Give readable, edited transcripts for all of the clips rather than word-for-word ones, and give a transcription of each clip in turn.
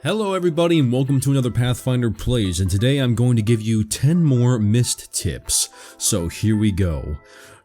Hello everybody and welcome to another Pathfinder Plays, and today I'm going to give you 10 more missed tips. So here we go.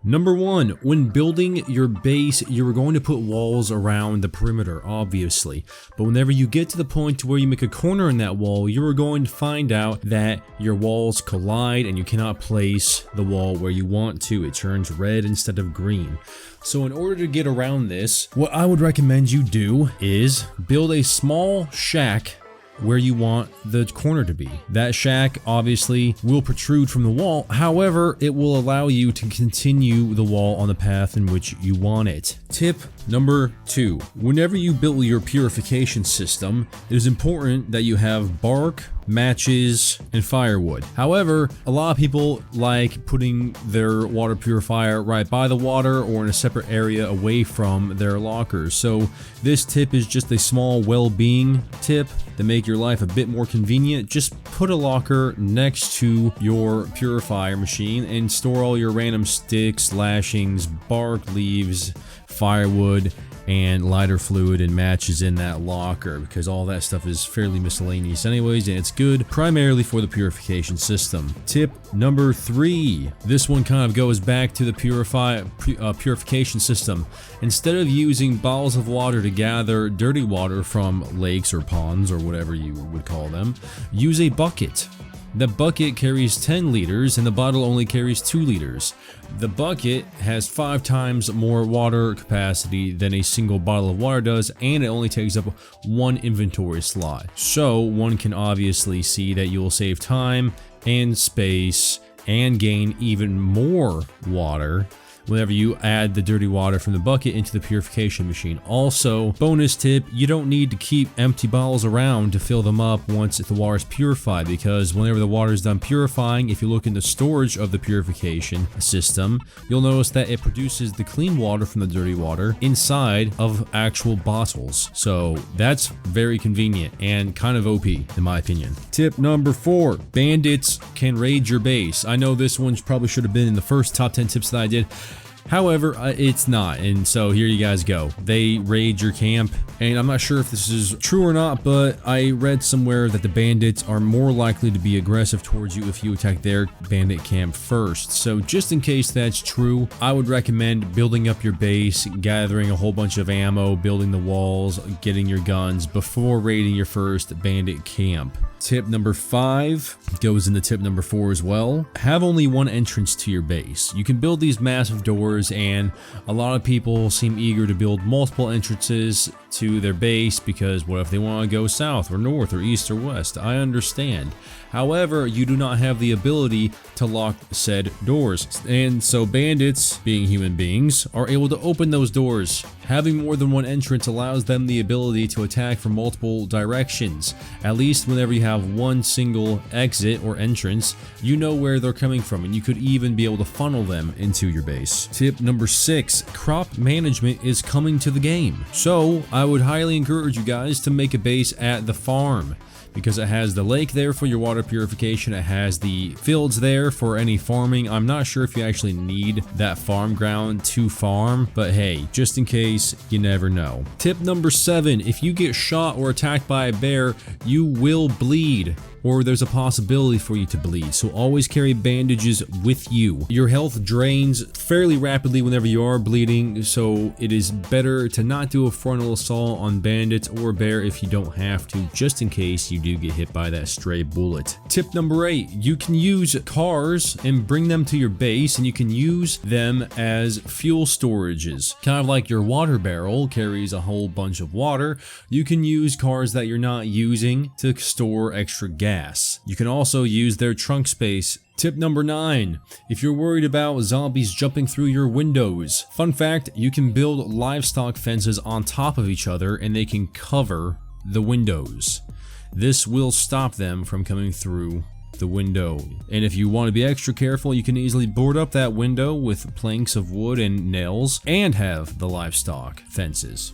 Number 1, when building your base, you're going to put walls around the perimeter, obviously. But whenever you get to the point to where you make a corner in that wall, you're going to find out that your walls collide and you cannot place the wall where you want to. It turns red instead of green. So in order to get around this, what I would recommend you do is build a small shack where you want the corner to be. That shack obviously will protrude from the wall, however, it will allow you to continue the wall on the path in which you want it. Tip number 2. Whenever you build your purification system, it is important that you have bark, matches, and firewood. However, a lot of people like putting their water purifier right by the water or in a separate area away from their lockers. So this tip is just a small well-being tip to make your life a bit more convenient. Just put a locker next to your purifier machine and store all your random sticks, lashings, bark, leaves, firewood, and lighter fluid and matches in that locker, because all that stuff is fairly miscellaneous anyways, and it's good primarily for the purification system. Tip number 3. This one kind of goes back to the purification system. Instead of using bottles of water to gather dirty water from lakes or ponds or whatever you would call them, use a bucket. The bucket carries 10 liters and the bottle only carries 2 liters. The bucket has 5 times more water capacity than a single bottle of water does, and it only takes up 1 inventory slot. So one can obviously see that you will save time and space and gain even more water whenever you add the dirty water from the bucket into the purification machine. Also, bonus tip, you don't need to keep empty bottles around to fill them up once the water is purified, because whenever the water is done purifying, if you look in the storage of the purification system, you'll notice that it produces the clean water from the dirty water inside of actual bottles. So that's very convenient and kind of OP in my opinion. Tip number 4, bandits can raid your base. I know this one probably should have been in the first top 10 tips that I did. However, it's not, and so here you guys go. They raid your camp, and I'm not sure if this is true or not, but I read somewhere that the bandits are more likely to be aggressive towards you if you attack their bandit camp first. So just in case that's true, I would recommend building up your base, gathering a whole bunch of ammo, building the walls, getting your guns before raiding your first bandit camp. Tip number 5 goes into tip number 4 as well. Have only one entrance to your base. You can build these massive doors, and a lot of people seem eager to build multiple entrances to their base because what if they want to go south or north or east or west? I understand. However, you do not have the ability to lock said doors, and so bandits, being human beings, are able to open those doors. Having more than one entrance allows them the ability to attack from multiple directions. At least whenever you have one single exit or entrance, you know where they're coming from, and you could even be able to funnel them into your base. Tip number 6, crop management is coming to the game. So I would highly encourage you guys to make a base at the farm, because it has the lake there for your water purification, it has the fields there for any farming. I'm not sure if you actually need that farm ground to farm, but hey, just in case, you never know. Tip number 7, if you get shot or attacked by a bear, you will bleed, or there's a possibility for you to bleed, so always carry bandages with you. Your health drains fairly rapidly whenever you are bleeding, so it is better to not do a frontal assault on bandits or a bear if you don't have to, just in case you do get hit by that stray bullet. Tip number 8, you can use cars and bring them to your base, and you can use them as fuel storages. Kind of like your water barrel carries a whole bunch of water, you can use cars that you're not using to store extra gas. You can also use their trunk space. Tip number 9, if you're worried about zombies jumping through your windows. Fun fact, you can build livestock fences on top of each other and they can cover the windows. This will stop them from coming through the window. And if you want to be extra careful, you can easily board up that window with planks of wood and nails and have the livestock fences.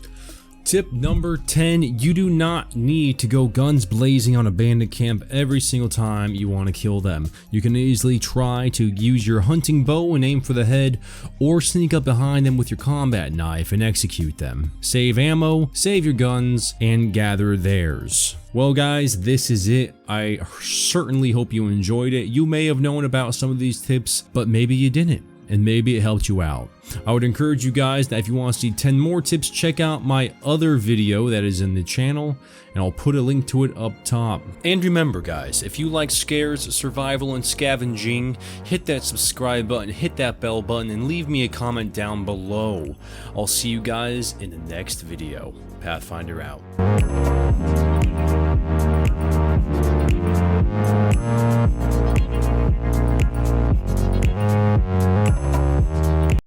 Tip number 10, you do not need to go guns blazing on a bandit camp every single time you want to kill them. You can easily try to use your hunting bow and aim for the head, or sneak up behind them with your combat knife and execute them. Save ammo, save your guns, and gather theirs. Well guys, this is it. I certainly hope you enjoyed it. You may have known about some of these tips, but maybe you didn't, and maybe it helped you out. I would encourage you guys that if you want to see 10 more tips, check out my other video that is in the channel, and I'll put a link to it up top. And remember guys, if you like scares, survival, and scavenging, hit that subscribe button, hit that bell button, and leave me a comment down below. I'll see you guys in the next video. Pathfinder out.